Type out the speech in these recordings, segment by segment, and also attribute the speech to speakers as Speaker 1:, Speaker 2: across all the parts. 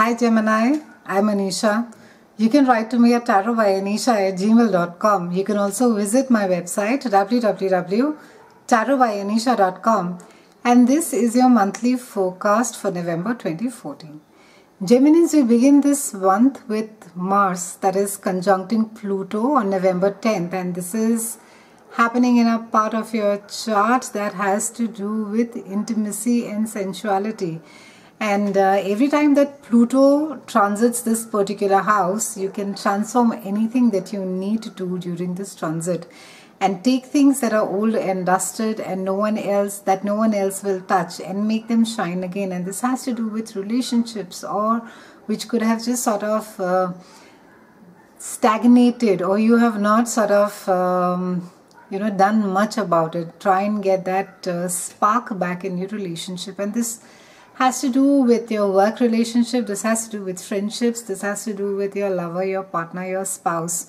Speaker 1: Hi Gemini, I'm Anisha. You can write to me at tarotbyanisha@gmail.com. You can also visit my website www.tarotbyanisha.com, and this is your monthly forecast for November 2014. Geminis, we begin this month with Mars, that is conjuncting Pluto on November 10th, and this is happening in a part of your chart that has to do with intimacy and sensuality. And every time that Pluto transits this particular house, you can transform anything that you need to do during this transit and take things that are old and dusted and no one else will touch and make them shine again. And this has to do with relationships, or which could have just sort of stagnated, or you have not sort of done much about it. Try and get that spark back in your relationship. And this has to do with your work relationship, this has to do with friendships, this has to do with your lover, your partner, your spouse.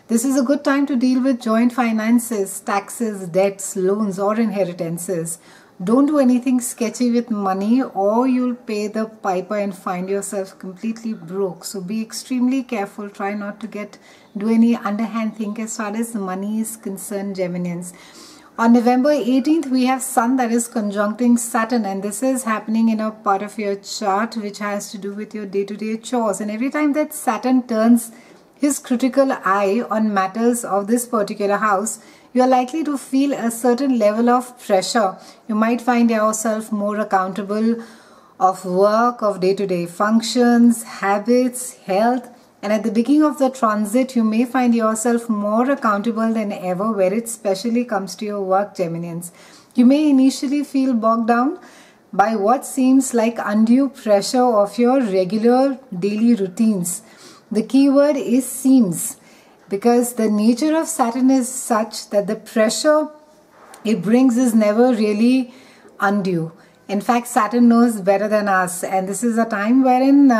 Speaker 1: This is a good time to deal with joint finances, taxes, debts, loans or inheritances. Don't do anything sketchy with money or you'll pay the piper and find yourself completely broke. So be extremely careful. Try not to do any underhand thing as far as money is concerned, Geminians. On November 18th, we have Sun that is conjuncting Saturn, and this is happening in a part of your chart which has to do with your day-to-day chores. And every time that Saturn turns his critical eye on matters of this particular house, you are likely to feel a certain level of pressure. You might find yourself more accountable of work, of day-to-day functions, habits, health. And at the beginning of the transit, you may find yourself more accountable than ever, where it especially comes to your work, Geminians. You may initially feel bogged down by what seems like undue pressure of your regular daily routines. The key word is seems, because the nature of Saturn is such that the pressure it brings is never really undue. In fact, Saturn knows better than us, and this is a time wherein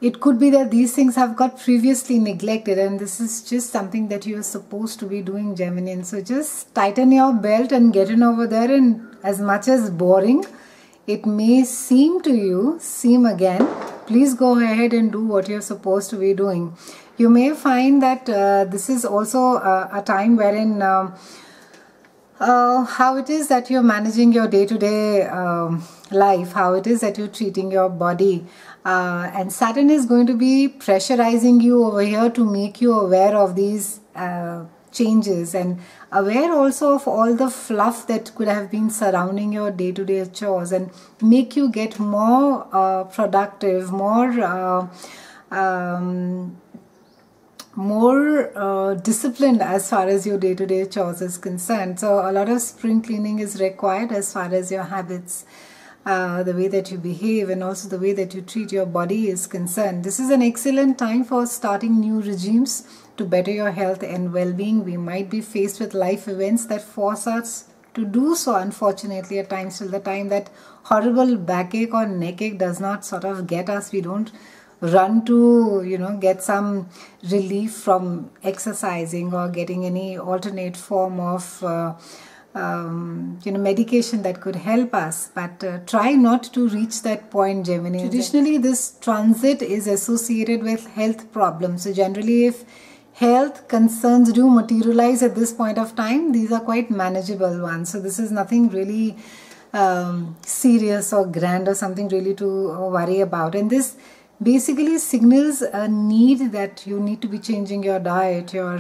Speaker 1: it could be that these things have got previously neglected, and this is just something that you are supposed to be doing, Gemini. So just tighten your belt and get in over there, and as much as boring it may seem to you, again, please go ahead and do what you're supposed to be doing. You may find that this is also a time wherein how it is that you're managing your day-to-day life, how it is that you're treating your body. And Saturn is going to be pressurizing you over here to make you aware of these changes, and aware also of all the fluff that could have been surrounding your day-to-day chores, and make you get more productive, more disciplined as far as your day-to-day chores is concerned. So a lot of spring cleaning is required as far as your habits, the way that you behave, and also the way that you treat your body is concerned. This is an excellent time for starting new regimes to better your health and well-being. We might be faced with life events that force us to do so, unfortunately, at times, till the time that horrible backache or neckache does not sort of get us. We don't run to get some relief from exercising or getting any alternate form of medication that could help us, but try not to reach that point, Gemini. Traditionally, this transit is associated with health problems. So generally, if health concerns do materialize at this point of time, these are quite manageable ones. So this is nothing really serious or grand or something really to worry about. And this basically signals a need that you need to be changing your diet, your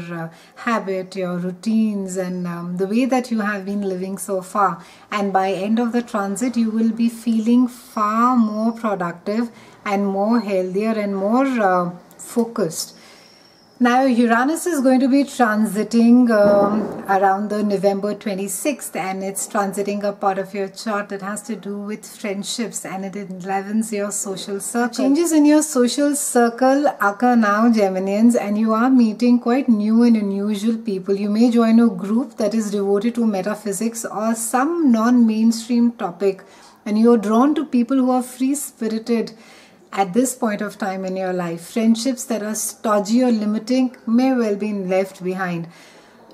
Speaker 1: habit, your routines, and the way that you have been living so far. And by end of the transit, you will be feeling far more productive and more healthier and more focused. Now, Uranus is going to be transiting around the November 26th, and it's transiting a part of your chart that has to do with friendships, and it enlivens your social circle. Changes in your social circle occur now, Geminians, and you are meeting quite new and unusual people. You may join a group that is devoted to metaphysics or some non-mainstream topic, and you are drawn to people who are free-spirited at this point of time in your life. Friendships that are stodgy or limiting may well be left behind.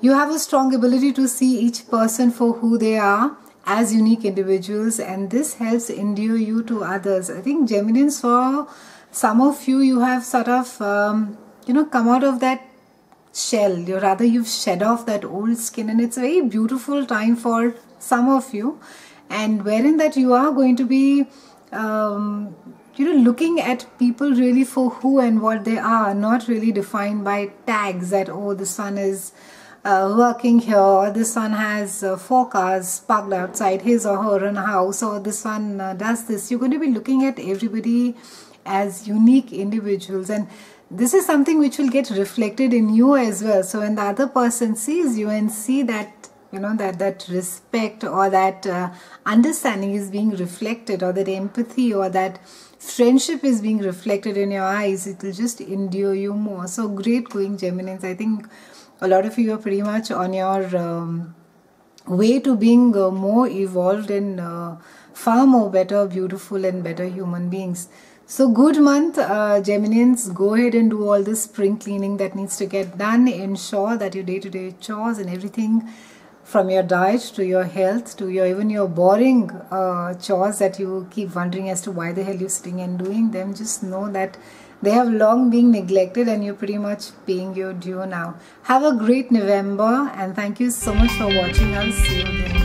Speaker 1: You have a strong ability to see each person for who they are as unique individuals, and this helps endear you to others. I think Geminis, for some of you have sort of, come out of that shell. You've shed off that old skin, and it's a very beautiful time for some of you, and wherein that you are going to be looking at people really for who and what they are, not really defined by tags that, oh, this one is working here, or this one has 4 cars parked outside his or her own house, or this one does this. You're going to be looking at everybody as unique individuals, and this is something which will get reflected in you as well. So when the other person sees you and see that, that respect or that understanding is being reflected, or that empathy or that friendship is being reflected in your eyes, it will just endure you more. So great going, Geminis. I think a lot of you are pretty much on your way to being more evolved and far more better, beautiful and better human beings. So good month, Geminians. Go ahead and do all this spring cleaning that needs to get done. Ensure that your day-to-day chores and everything, from your diet to your health to even your boring chores that you keep wondering as to why the hell you're sitting and doing them, just know that they have long been neglected and you're pretty much paying your due now. Have a great November, and thank you so much for watching. I'll see you again.